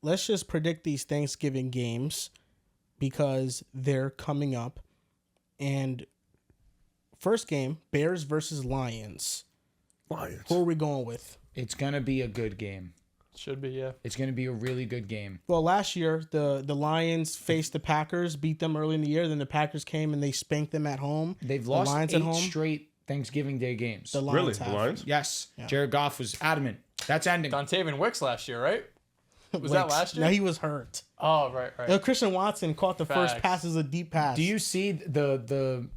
let's just predict these Thanksgiving games because they're coming up. And first game, Bears versus Lions. Who are we going with? It's going to be a good game. Should be, yeah. It's going to be a really good game. Well, last year, the Lions faced the Packers, beat them early in the year. Then the Packers came and they spanked them at home. They've lost 8 straight Thanksgiving Day games. The Lions have. The Lions? Yes. Yeah. Jared Goff was adamant. That's ending. Dontavian Wicks last year, right? Was that last year? No, he was hurt. Oh, right. Christian Watson caught the first pass as a deep pass. Do you see the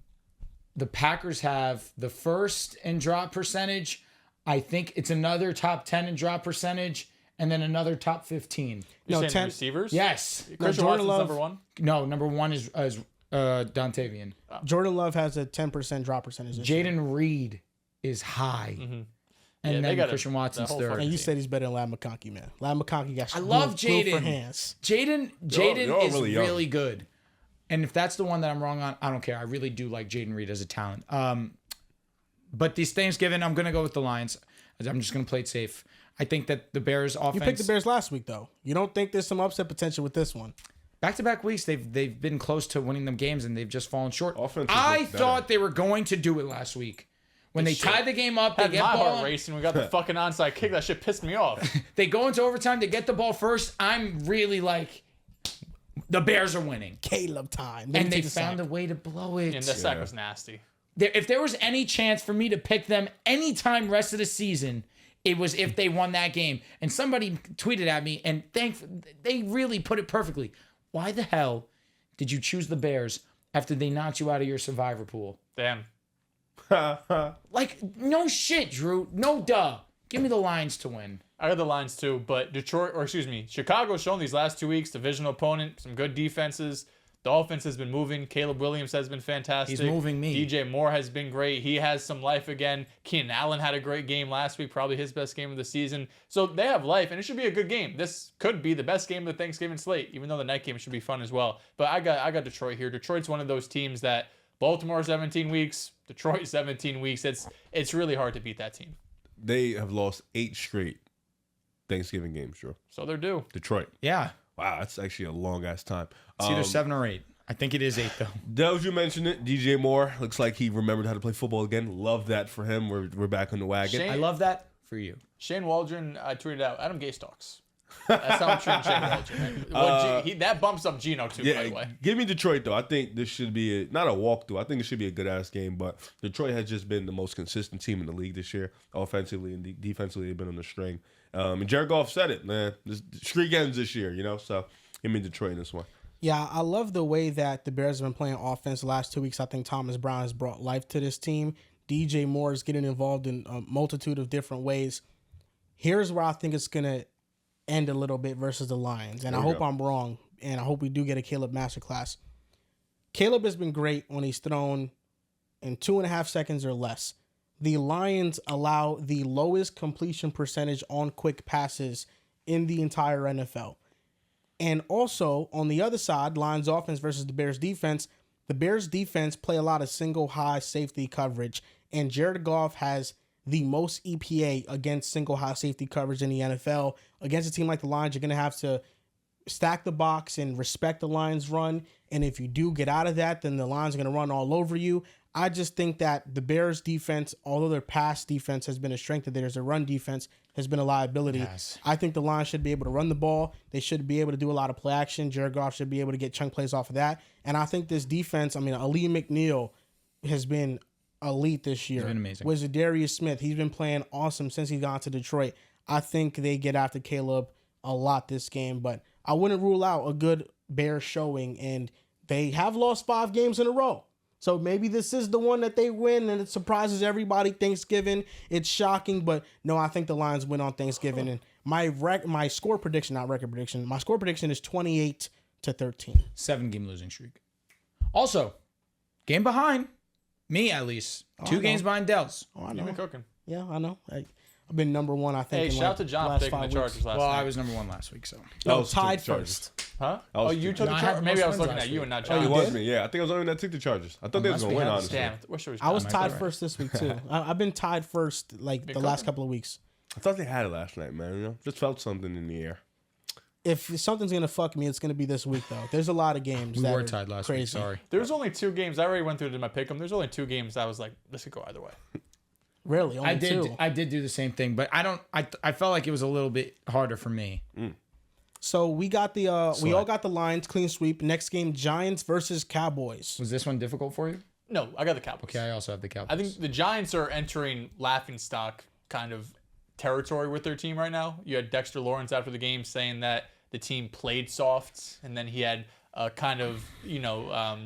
Packers have the first in drop percentage? I think it's another top 10 in drop percentage. And then another top 15. You're saying 10 receivers? Yes. Christian Watson's number one? No, number one is Dontavian. Jordan Love has a 10% drop percentage. Jaden Reed is high. Mm-hmm. And then Christian Watson's third. And you said he's better than Lad McConkey, man. Lad McConkey got I love Jaden. for hands. Jaden is really good. And if that's the one that I'm wrong on, I don't care. I really do like Jaden Reed as a talent. But these Thanksgiving, I'm going to go with the Lions. I'm just going to play it safe. I think that the Bears offense... You picked the Bears last week, though. You don't think there's some upset potential with this one? Back-to-back weeks, they've been close to winning them games, and they've just fallen short. I thought they were going to do it last week. When they tied the game up, they get my ball... heart racing. We got the fucking onside kick. That shit pissed me off. They go into overtime. They get the ball first. I'm really like... The Bears are winning. Caleb time. And they found a way to blow it. And the sack was nasty. If there was any chance for me to pick them anytime rest of the season... It was if they won that game. And somebody tweeted at me, and they really put it perfectly. Why the hell did you choose the Bears after they knocked you out of your survivor pool? Damn. Like, no shit, Drew. No duh. Give me the Lions to win. I got the Lions too, but Chicago's shown these last 2 weeks, divisional opponent, some good defenses. The offense has been moving. Caleb Williams has been fantastic. He's moving me. DJ Moore has been great. He has some life again. Keenan Allen had a great game last week, probably his best game of the season. So they have life, and it should be a good game. This could be the best game of the Thanksgiving slate, even though the night game should be fun as well. But I got Detroit here. Detroit's one of those teams that Baltimore 17 weeks, Detroit 17 weeks. It's really hard to beat that team. They have lost 8 straight Thanksgiving games, Drew. So they're due. Detroit. Yeah. Wow, that's actually a long-ass time. It's either 7 or 8. I think it is 8, though. Dels, you mentioned it. DJ Moore looks like he remembered how to play football again. Love that for him. We're back on the wagon. I love that for you. Shane Waldron tweeted out, Adam Gase talks. That's how I'm treating Shane Waldron. That bumps up Geno, too, by the way. Give me Detroit, though. I think this should be not a walkthrough. I think it should be a good-ass game, but Detroit has just been the most consistent team in the league this year. Offensively and defensively, they've been on the string. And Jared Goff said it, man. The streak ends this year, So give me Detroit in this one. Yeah, I love the way that the Bears have been playing offense the last 2 weeks. I think Thomas Brown has brought life to this team. DJ Moore is getting involved in a multitude of different ways. Here's where I think it's going to end a little bit versus the Lions. And I hope I'm wrong, and I hope we do get a Caleb masterclass. Caleb has been great when he's thrown in 2.5 seconds or less. The Lions allow the lowest completion percentage on quick passes in the entire NFL. And also, on the other side, Lions offense versus the Bears defense, the Bears defense play a lot of single high safety coverage. And Jared Goff has the most EPA against single high safety coverage in the NFL. Against a team like the Lions, you're going to have to stack the box and respect the Lions' run. And if you do get out of that, then the Lions are going to run all over you. I just think that the Bears defense, although their pass defense has been a strength of theirs, their run defense has been a liability. Yes. I think the Lions should be able to run the ball. They should be able to do a lot of play action. Jared Goff should be able to get chunk plays off of that. And I think this defense, Ali McNeil has been elite this year. He's been amazing. With Zadarius Smith, he's been playing awesome since he's gone to Detroit. I think they get after Caleb a lot this game, but I wouldn't rule out a good Bears showing, and they have lost 5 games in a row. So maybe this is the one that they win and it surprises everybody. Thanksgiving, it's shocking, but no, I think the Lions win on Thanksgiving. And my score prediction, not record prediction, my score prediction is 28-13. 7-game losing streak. Also, game behind me at least. 2 games behind Dels. Oh, I know. You've been cooking. Yeah, I know. I've been number 1, I think. Hey, shout out to John for taking the Chargers last night. Well, I was number 1 last week, so. No, tied first. Huh? Oh, you took the Chargers? Maybe I was looking at you and not John. Oh, you was me. Yeah, I think I was the only one that took the Chargers. I thought they was going to win, honestly. Damn. I was tied first this week, too. I've been tied first, the last couple of weeks. I thought they had it last night, man. Just felt something in the air. if something's gonna fuck me, it's gonna be this week though. There's a lot of games. We that were are tied last crazy. week. Sorry. There's only 2 games. I already went through to my pick 'em. There's only 2 games I was like, this could go either way. Really, only two. I did do the same thing, but I felt like it was a little bit harder for me. So we got the we all got the Lions clean sweep. Next game, Giants versus Cowboys. Was this one difficult for you? No, I got the Cowboys. Okay, I also have the Cowboys. I think the Giants are entering laughingstock kind of territory with their team right now. You had Dexter Lawrence after the game saying that the team played soft, and then he had a kind of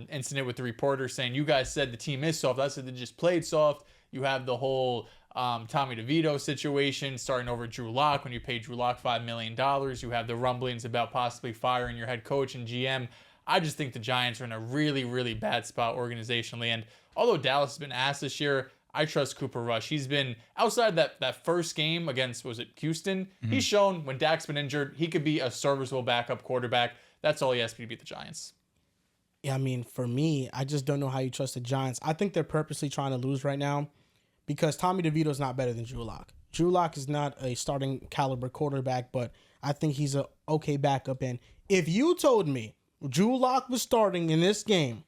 incident with the reporter saying, "You guys said the team is soft. I said they just played soft." You have the whole Tommy DeVito situation starting over Drew Lock. When you pay Drew Lock $5 million, you have the rumblings about possibly firing your head coach and GM. I just think the Giants are in a really, really bad spot organizationally. And although Dallas has been asked this year, I trust Cooper Rush. He's been outside that first game against, was it Houston? Mm-hmm. He's shown when Dak's been injured, he could be a serviceable backup quarterback. That's all he has to be to beat the Giants. Yeah, I mean, for me, I just don't know how you trust the Giants. I think they're purposely trying to lose right now because Tommy DeVito's not better than Drew Lock. Drew Lock is not a starting caliber quarterback, but I think he's a okay backup. And if you told me Drew Lock was starting in this game,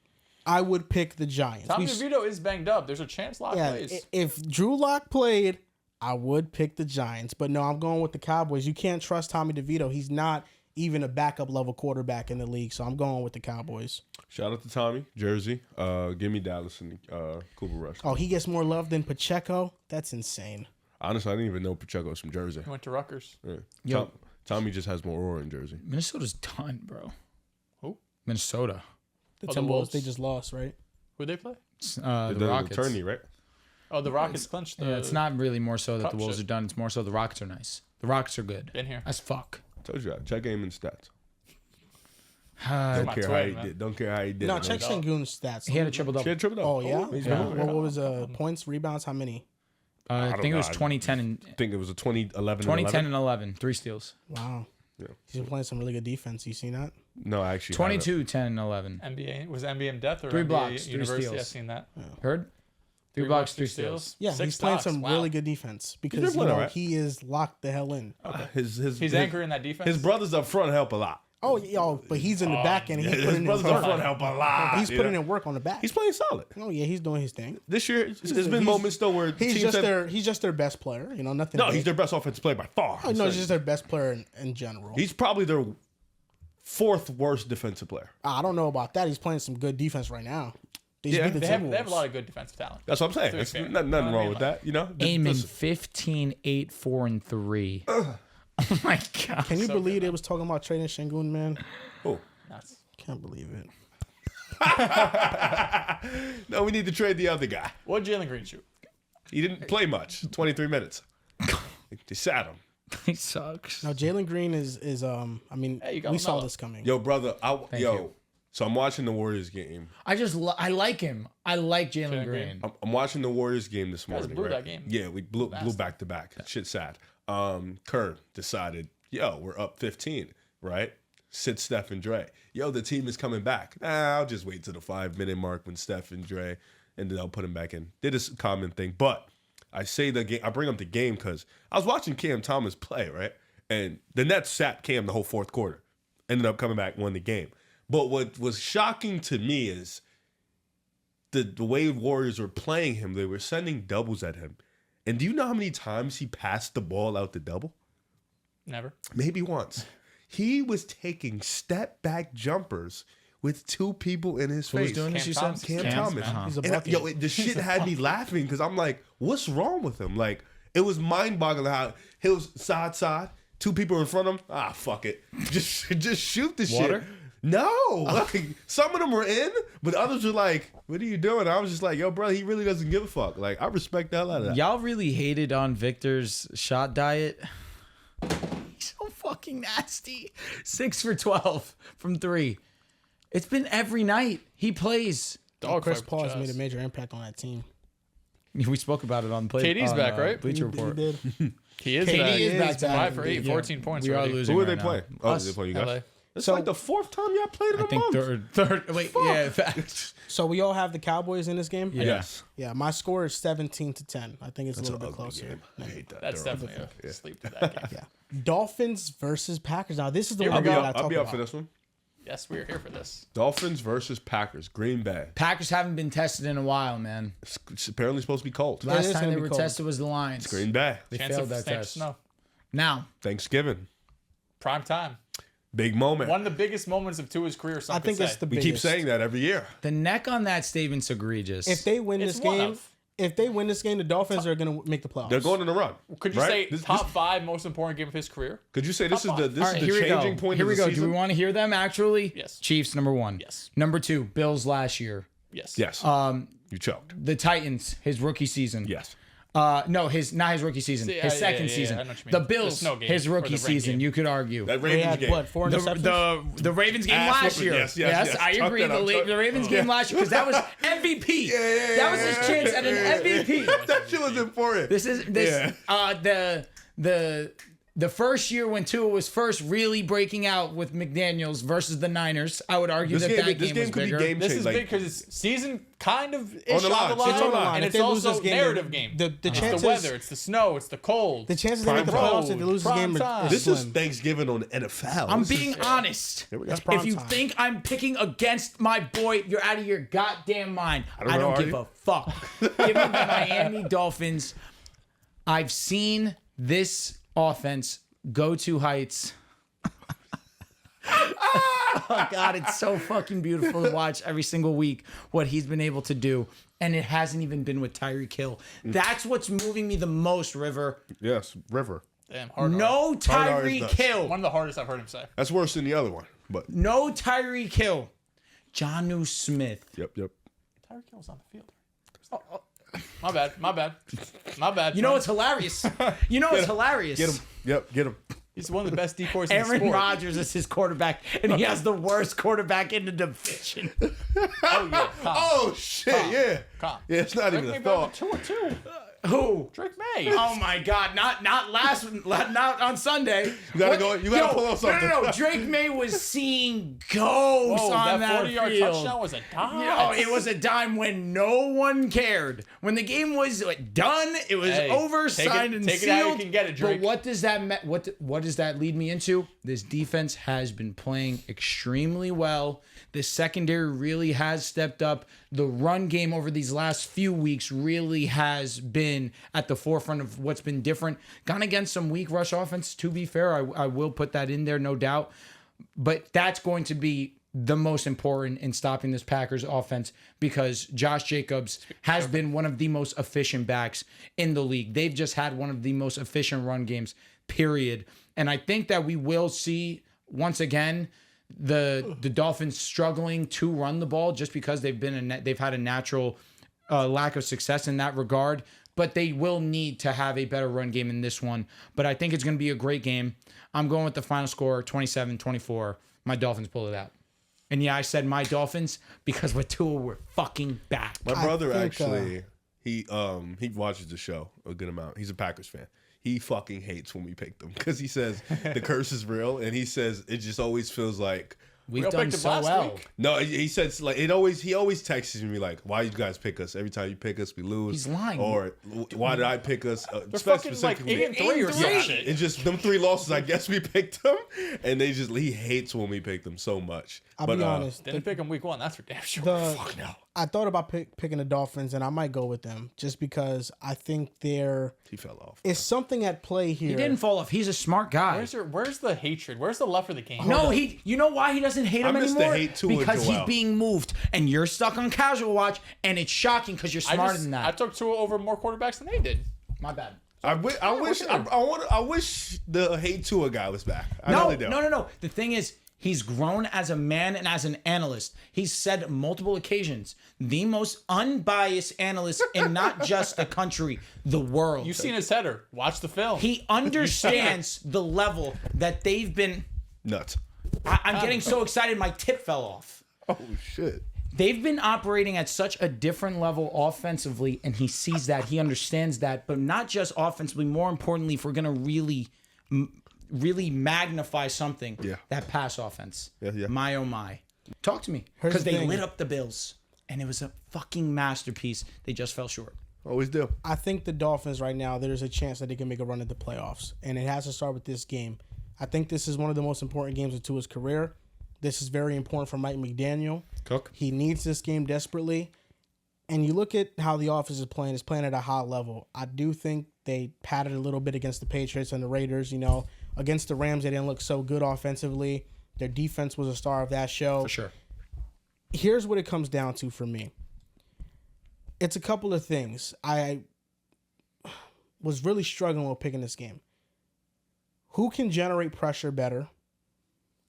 I would pick the Giants. Tommy DeVito is banged up. There's a chance Lock plays. If Drew Lock played, I would pick the Giants. But no, I'm going with the Cowboys. You can't trust Tommy DeVito. He's not even a backup level quarterback in the league. So I'm going with the Cowboys. Shout out to Tommy, Jersey. Give me Dallas and Cooper Rush. Oh, he gets more love than Pacheco? That's insane. Honestly, I didn't even know Pacheco was from Jersey. He went to Rutgers. Yeah. Yo. Tommy just has more aura in Jersey. Minnesota's done, bro. Who? Minnesota. The the Timberwolves, Wolves. they just lost, right? Who'd they play? The Rockets. attorney, right? Oh, the Rockets clinched the... Yeah, it's not really more so that Cup the Wolves shit. are done. It's more so the Rockets are nice. The Rockets are good. Been here. As fuck. Told you that. Check game and stats. Uh, Don't care how he did. Don't care how he did. No, man. check Sengun's stats. he had a triple She double. had triple Oh, double. yeah? He's Yeah. good. What was points, rebounds, how many? I think it was know. 2010 and I think it was a 2011. 2010 and 11. 3 steals. Wow. Yeah. He's been playing some really good defense. You seen that? No, actually. 22, 10, and 11. NBA. Was it NBA in depth or 3 NBA blocks, 3 University? steals. I've seen that. Heard? 3 blocks, 3 steals. Yeah, 6 he's playing stocks. some Wow. really good defense because been playing alright. he is locked the hell in. He's anchoring that defense. His brothers up front help a lot. Oh, yeah, but he's in the back end. He's His putting in brothers up work. front help a lot. He's you putting know? in work on the back. He's playing solid. Oh yeah, he's doing his thing. This year, there's been moments though where He's teams just have- their best player. You know, nothing. No, big. he's their best offensive player by far. Oh, no, he's just their best player in general. He's probably their 4th worst defensive player. I don't know about that. He's playing some good defense right now. They just Yeah, beat the They have Timberwolves. a lot of good defensive talent. That's what I'm saying. To be There's fair. nothing You know what I wrong mean? with that. You know, Aiming Listen, 15, 8, 4, and 3. Oh my God. Can you So believe good, they was talking about trading Sengun, man? oh. Nuts. Can't believe it. No, we need to trade the other guy. What did Jalen Green shoot? He didn't play much. 23 minutes. They sat him. He sucks. Now Jalen Green is I mean, Hey, you got we saw Lamelo. this coming. Yo, brother. you. So I'm watching the Warriors game. I like him. I like Jalen Jalen Green. I'm watching the Warriors game this morning. blew right? that game. Yeah, we blew back to back. Shit sad. Kerr decided, yo, we're up 15, right? Sit Steph and Dre. Yo, the team is coming back. Nah, I'll just wait to the 5-minute mark when Steph and Dre, and then I'll put him back in. Did this common thing, but I say the game. I bring up the game because I was watching Cam Thomas play, right? And the Nets sat Cam the whole 4th quarter. Ended up coming back, won the game. But what was shocking to me is the way Warriors were playing him. They were sending doubles at him. And do you know how many times he passed the ball out the double? Never. Maybe once. He was taking step back jumpers with 2 people in his Who's face. doing this, Cam you said? Thomas. Cam Thomas. Uh-huh. He's a And bucket. yo, the shit had me laughing because I'm like, what's wrong with him? Like, it was mind-boggling how he was side, 2 people in front of him. Ah, fuck it. Just shoot the Water? shit. No. Like, some of them were in, but others were like, what are you doing? I was just like, yo, bro, he really doesn't give a fuck. Like, I respect the hell out of that. Y'all really hated on Victor's shot diet. He's so fucking nasty. 6 for 12 from 3. It's been every night he plays. Dog Chris fight Paul has for made a Jazz. major impact on that team. We spoke about it on play. KD's on, back, right? Bleacher He Report. did. He is KD back. is back. 5 for 8, Yeah. 14 points We are already. losing. Who are right they now. playing? Oh, Us. they play you guys? LA. It's So- like the fourth time y'all played in a I think month. third. Wait, yeah. So we all have the Cowboys in this game. Yeah. Yes. Yeah, my score is 17-10. I think it's a little bit Ugly closer. game. I hate that. That's They're definitely ugly. a sleep to that game. Yeah. Dolphins versus Packers. Now this is the Here one we we go. gotta I'll talk be up about. for this one. Yes, we are here for this. Dolphins versus Packers. Green Bay. Packers haven't been tested in a while, man. It's apparently supposed to be cold. Last is time gonna they be were cold. tested was the Lions. Green Bay. They Chance failed of that substantial test. snow. Now, Thanksgiving. Prime time. Big moment. One of the biggest moments of Tua's career. Some I think could it's say. the we biggest. keep saying that every year. the neck on that statement's egregious. If they win It's this one game, of. if they win this game, the Dolphins are going to make the playoffs. They're going on the run. Could you right? say This- top 5 most important game of his career? Could you say this is Top the five. this All is right, the here we go. changing point Here of we the go. season? Do we want to hear them actually? Yes. Chiefs number 1. Yes. Number 2, Bills last year. Yes. Yes. You choked. The Titans, his rookie season. Yes. No, not his rookie season. Yeah, His yeah, second yeah, season. I know what you mean. The The Bills, snow game his or rookie the rain season. game. You could argue. That They Ravens had game. what, 4 interceptions? The Ravens game Ass last whooping. year. Yes. I Chuck agree. that up. The Ravens game last year because that was MVP. That was his chance at an MVP. That shit was important. This is the first year when Tua was first really breaking out with McDaniels versus the Niners. I would argue This that game, that this game game was could bigger. be game This changing. is Like, big because it's season kind of On the line. It's on the line. and If it's they lose also this game, narrative game. The It's chances, the weather, it's the snow, it's the cold. the chances they make the Prime playoffs if they road, lose this prime game time. are this is slim. Thanksgiving on the NFL. I'm This is- being honest. Here we go. prime If you time. think I'm picking against my boy, you're out of your goddamn mind. I know, don't are give you? a fuck. Give me the Miami Dolphins. I've seen this offense go to heights. Oh God, it's so fucking beautiful to watch every single week what he's been able to do. And it hasn't even been with Tyreek Hill. That's what's moving me the most, River. Yes, River. Damn, hard R. No Hard R is Tyreek nuts. Hill. One of the hardest I've heard him say. That's worse than the other one. But No Tyreek Hill. Jonnu Smith. yep. Tyreek Hill's on the field. My bad. You know what's hilarious? You know what's hilarious? Get him. Yep. Get him. He's one of the best decoys in the Aaron sport. Rodgers is his quarterback, and he has the worst quarterback in the division. Oh yeah. Calm. Oh shit! Yeah. Calm. Yeah. It's not even a thought. 2-2. Who? Drake May. Oh my God! Not on Sunday. You gotta go. You gotta pull off something. No. Drake May was seeing ghosts Oh, on that that 40-yard field. touchdown was a dime. No, it was a dime when no one cared. When the game was done, it was Hey, over, take it- signed and take it sealed. how you can get it, Drake. But what does that what does that lead me into? This defense has been playing extremely well. The secondary really has stepped up. The run game over these last few weeks really has been at the forefront of what's been different. Gone against some weak rush offense, to be fair. I will put that in there, no doubt. But that's going to be the most important in stopping this Packers offense because Josh Jacobs has been one of the most efficient backs in the league. They've just had one of the most efficient run games, period. And I think that we will see once again the Dolphins struggling to run the ball just because they've had a natural lack of success in that regard. But they will need to have a better run game in this one. But I think it's going to be a great game. I'm going with the final score, 27-24. My Dolphins pull it out. And yeah, I said my Dolphins because with Tua, we're fucking back. My brother think, actually, he watches the show a good amount. He's a Packers fan. He fucking hates when we pick them because he says the curse is real, and he says it just always feels like We've all done picked him so last well. week. no. He says like he always texts me like, why you guys pick us every time you pick us we lose. He's lying. Or why did I pick us? They're fucking like 8-3 or some Yeah. shit. It's just them 3 losses. I guess we picked them, and he hates when we pick them so much. I'll be honest. Didn't pick him week 1, that's for damn sure. The- no. I thought about picking the Dolphins, and I might go with them just because I think He fell off. it's something at play here. He didn't fall off. He's a smart guy. Where's the hatred? Where's the love for the game? No, you know why he doesn't hate him I miss the anymore? hate Tua Because Joel. he's being moved, and you're stuck on casual watch, and it's shocking because you're smarter than I that. took Tua over more quarterbacks than they did. My bad. I wish the hate Tua guy was back. I No, really do. no. The thing is, he's grown as a man and as an analyst. He's said multiple occasions, the most unbiased analyst in not just the country, the world. You've seen his header. Watch the film. He understands the level that they've been. Nuts. I'm getting so excited, my tip fell off. Oh shit. They've been operating at such a different level offensively, and he sees that, he understands that, but not just offensively. More importantly, if we're gonna really really magnify something. Yeah. That pass offense. Yeah. My oh my. Talk to me. Here's Because the they thing. lit up the Bills, and it was a fucking masterpiece. They just fell short. Always do. I think the Dolphins right now, there's a chance that they can make a run at the playoffs, and it has to start with this game. I think this is one of the most important games of Tua's career. This is very important for Mike McDaniel. Cook. He needs this game desperately. And you look at how the offense is playing. It's playing at a high level. I do think they padded a little bit against the Patriots and the Raiders. Against the Rams, they didn't look so good offensively. Their defense was a star of that show. For sure. Here's what it comes down to for me. It's a couple of things. I was really struggling with picking this game. Who can generate pressure better?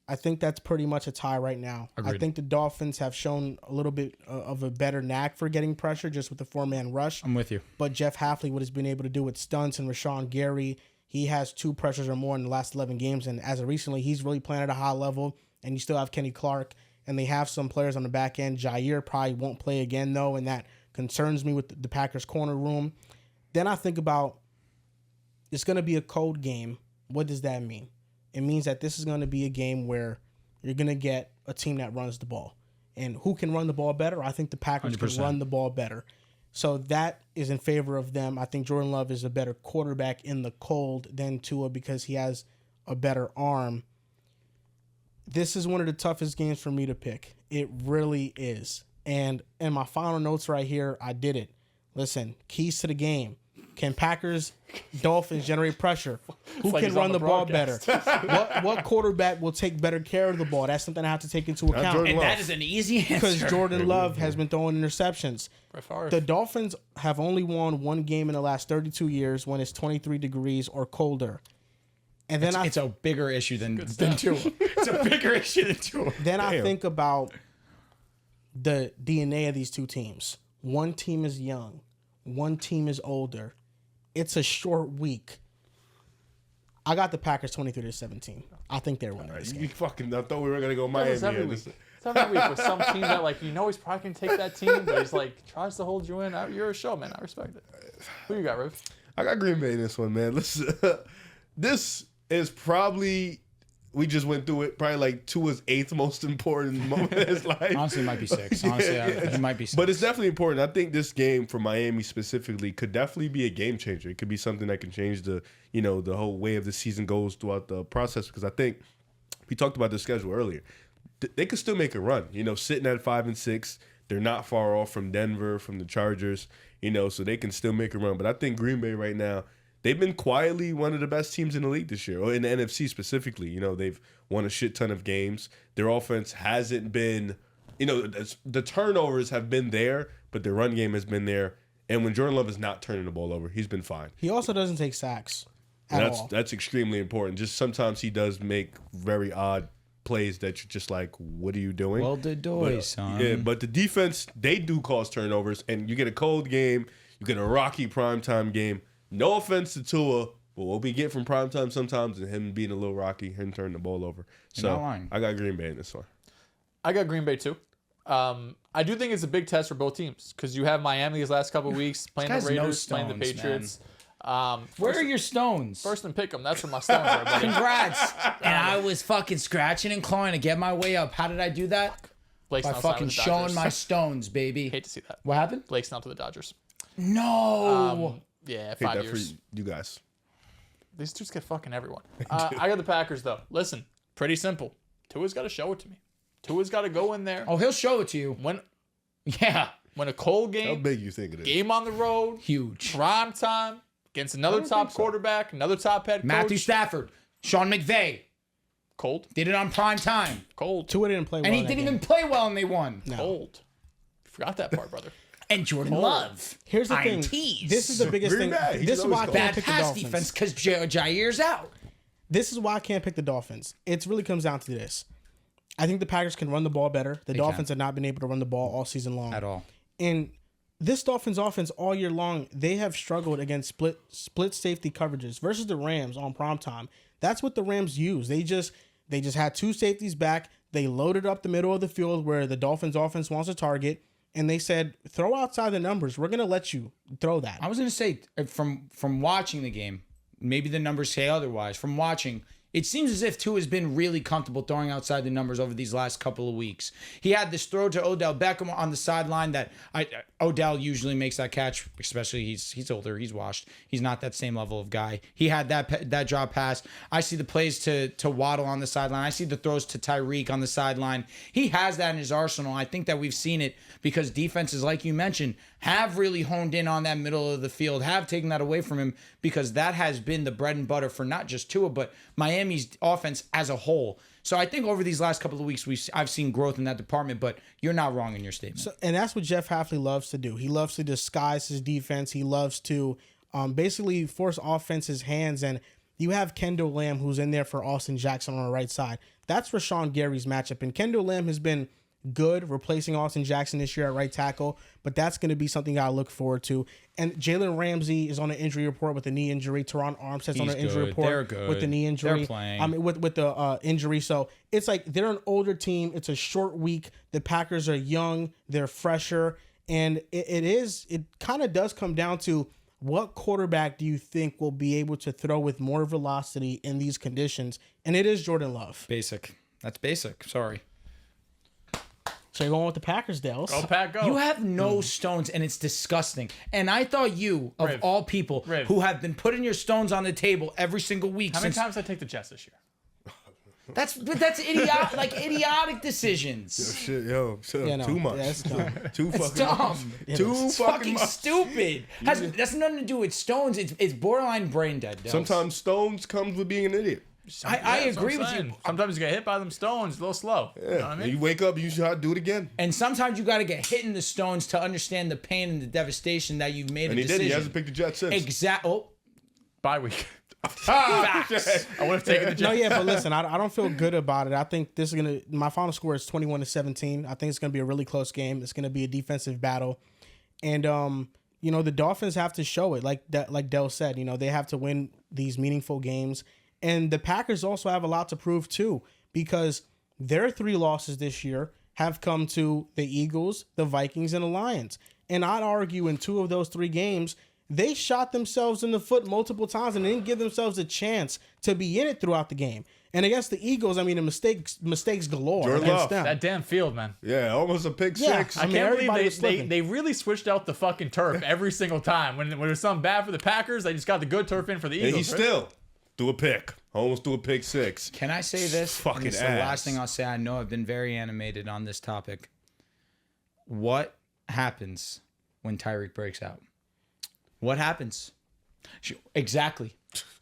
I think that's pretty much a tie right now. Agreed. I think the Dolphins have shown a little bit of a better knack for getting pressure just with the four-man rush. I'm with you. But Jeff Hafley, what he's been able to do with stunts and Rashawn Gary, he has 2 pressures or more in the last 11 games. And as of recently, he's really playing at a high level. And you still have Kenny Clark. And they have some players on the back end. Jair probably won't play again, though. And that concerns me with the Packers corner room. Then I think about it's going to be a cold game. What does that mean? It means that this is going to be a game where you're going to get a team that runs the ball. And who can run the ball better? I think the Packers 100%. can run the ball better. So that is in favor of them. I think Jordan Love is a better quarterback in the cold than Tua because he has a better arm. This is one of the toughest games for me to pick. It really is. And in my final notes right here, I did it. Listen, keys to the game. Can Packers, Dolphins generate pressure? Who like can he's on run the the ball better? broadcast. What quarterback will take better care of the ball? That's something I have to take into account. Jordan And Love. that is an easy answer. Because Jordan Love has been throwing interceptions. Brett Favre. The Dolphins have only won one game in the last 32 years when it's 23 degrees or colder. And then it's a bigger issue than Tua. It's a bigger issue than Tua. Then I Damn. think about the DNA of these two teams. One team is young. One team is older. It's a short week. I got the Packers 23-17. I think they're winning this You game. fucking, I thought we were going to go It's Miami. every here. week. It's every week with some team that he's probably going to take that team, but he's tries to hold you in. You're a show, man. I respect it. Who you got, Riv? I got Green Bay in this one, man. Listen, this is probably, we just went through it, probably Tua's 8th most important moment in his life. Honestly, it might be 6. Honestly, it might be 6. But it's definitely important. I think this game for Miami specifically could definitely be a game changer. It could be something that can change the whole way of the season goes throughout the process. Because I think we talked about the schedule earlier. They could still make a run. Sitting at 5-6, they're not far off from Denver, from the Chargers. So they can still make a run. But I think Green Bay right now, they've been quietly one of the best teams in the league this year, or in the NFC specifically. They've won a shit ton of games. Their offense hasn't been, the turnovers have been there, but their run game has been there. And when Jordan Love is not turning the ball over, he's been fine. He also doesn't take sacks at all. That's extremely important. Just sometimes he does make very odd plays that you're just like, what are you doing? Well, the doy, son. Yeah, but the defense, they do cause turnovers, and you get a cold game, you get a rocky primetime game. No offense to Tua, but what we get from primetime sometimes is him being a little rocky, him turning the ball over. You're not So lying. I got Green Bay in this one. I got Green Bay too. I do think it's a big test for both teams because you have Miami these last couple of weeks playing the guy's no Raiders, playing the stones, Patriots. Where are your stones? First and pick them. That's where my stones are, buddy. Congrats. And I was fucking scratching and clawing to get my way up. How did I do that? Blake's By now signed fucking with the showing Dodgers. my stones, baby. Hate to see that. What happened? Blake's now to the Dodgers. No. Yeah, Hate 5 that years. for you guys. These dudes get fucking everyone. I got the Packers though. Listen, pretty simple. Tua's got to show it to me. Tua's got to go in there Oh, he'll show it to you. when Yeah. a cold How game, big you think it is? game on the road, Huge. prime time against another top quarterback, another top head coach. Matthew Stafford. Sean McVay. Cold, Did it on prime time. cold, Tua didn't play well. And he in that didn't game. even play well and they won. cold. Forgot that part, brother. And Jordan Love. Here's the thing. INTs. This is the biggest Green thing. Bay. He's This is always why I cold. can't Bad pick the pass Dolphins. defense because Jair's out. This is why I can't pick the Dolphins. It really comes down to this. I think the Packers can run the ball better. The Dolphins have not been able to run the ball all season long. At all. And this Dolphins offense all year long, they have struggled against split safety coverages versus the Rams on primetime. That's what the Rams use. They just had 2 safeties back. They loaded up the middle of the field where the Dolphins offense wants to target. And they said, throw outside the numbers. We're going to let you throw that. I was going to say, from watching the game, maybe the numbers say otherwise. From watching, It seems as if Tua has been really comfortable throwing outside the numbers over these last couple of weeks. He had this throw to Odell Beckham on the sideline that Odell usually makes that catch, especially he's older, he's washed. He's not that same level of guy. He had that drop pass. I see the plays to Waddle on the sideline. I see the throws to Tyreek on the sideline. He has that in his arsenal. I think that we've seen it because defenses, like you mentioned, have really honed in on that middle of the field, have taken that away from him because that has been the bread and butter for not just Tua, but Miami's offense as a whole. So I think over these last couple of weeks, I've seen growth in that department, but you're not wrong in your statement. So, and that's what Jeff Hafley loves to do. He loves to disguise his defense. He loves to basically force offense's hands. And you have Kendall Lamb, who's in there for Austin Jackson on the right side. That's Rashawn Gary's matchup. And Kendall Lamb has been good replacing Austin Jackson this year at right tackle, but that's going to be something I look forward to. And Jalen Ramsey is on an injury report with a knee injury. Teron Armstead's on an injury report with the knee injury. They're playing. I mean, with the injury. So it's like they're an older team. It's a short week. The Packers are young. They're fresher. And it kind of does come down to what quarterback do you think will be able to throw with more velocity in these conditions? And it is Jordan Love. Basic. That's basic. Sorry. So you're going with the Packers, Dales. Go, Pack, go. You have no stones, and it's disgusting. And I thought you, of all people, who have been putting your stones on the table every single week. How many times did I take the Jets this year? That's idiotic decisions. Shit, yo, Yeah, no, too much. that's dumb. Too It's fucking much. dumb. Too It's fucking fucking much. stupid. That's nothing to do with stones. It's borderline brain dead. Dels. Sometimes stones comes with being an idiot. I That's what agree I'm with saying. you. Sometimes you get hit by them stones, a little slow. Yeah. You know what I mean? You wake up, you should do it again. And sometimes you got to get hit in the stones to understand the pain and the devastation that you've made And a he decision. did. He hasn't picked the Jets since. Exactly. Oh, Bye week. facts. I would have taken the Jets. No, yeah, but listen, I don't feel good about it. I think this is my final score is 21-17. I think it's gonna be a really close game. It's gonna be a defensive battle, and the Dolphins have to show it. Like Del said, they have to win these meaningful games, and the Packers also have a lot to prove too, because their 3 losses this year have come to the Eagles, the Vikings, and the Lions. And I'd argue in 2 of those 3 games, they shot themselves in the foot multiple times and didn't give themselves a chance to be in it throughout the game. And against the Eagles, I mean, the mistakes galore Jordan against Love. them. That damn field, man. Yeah, almost a pick Yeah. six. I I mean, can't everybody was believe slipping. they really switched out the fucking turf every single time. When there's something bad for the Packers, they just got the good turf in for the And Eagles. he right? still threw a pick. Almost threw a pick 6. Can I say this? Fucking This is the ass. last thing I'll say. I know I've been very animated on this topic. What happens when Tyreek breaks out? What happens? Exactly.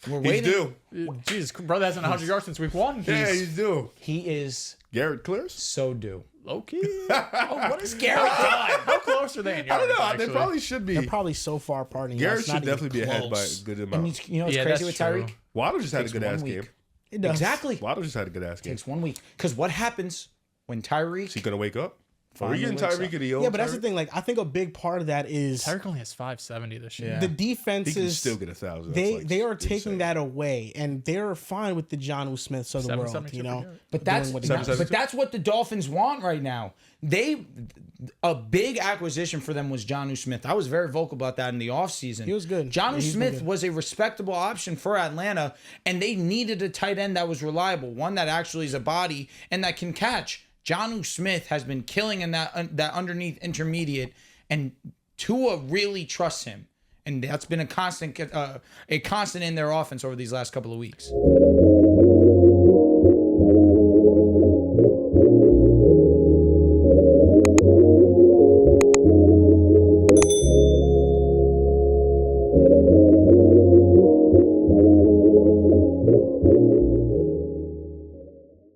We're He's waiting. due. Jesus, brother hasn't 100 yards since week 1. Yeah, he's due. He is Garrett clears? so due. Low-key. Oh, what is Garrett doing? How close are they in I yards, don't know. actually? They probably should be. They're probably so far apart. Garrett should definitely be ahead by a good And amount. you know what's Yeah, crazy that's with true. Tyreek? Waddle just had a Takes good 1 ass week. game. It does. Exactly. Waddle just had a good ass game. Takes 1 week. Because what happens when Tyreek? Is he gonna wake up? Are Finally we getting wakes Tyreek up. at the old? Yeah, but that's the Tyreek? thing. Like, I think a big part of that is Tyreek only has 570 this year. Yeah. the He can defenses. still get 1,000. They are taking that away, and they're fine with the Jonnu Smiths of the world. 772 per yard. But that's doing what he does. but that's what the Dolphins want right now. A big acquisition for them was Jonnu Smith. I was very vocal about that in the offseason. He was good. Jonnu He's been Smith good. was a respectable option for Atlanta, and they needed a tight end that was reliable, one that actually is a body and that can catch. Jonnu Smith has been killing in that underneath intermediate, and Tua really trusts him, and that's been a constant in their offense over these last couple of weeks.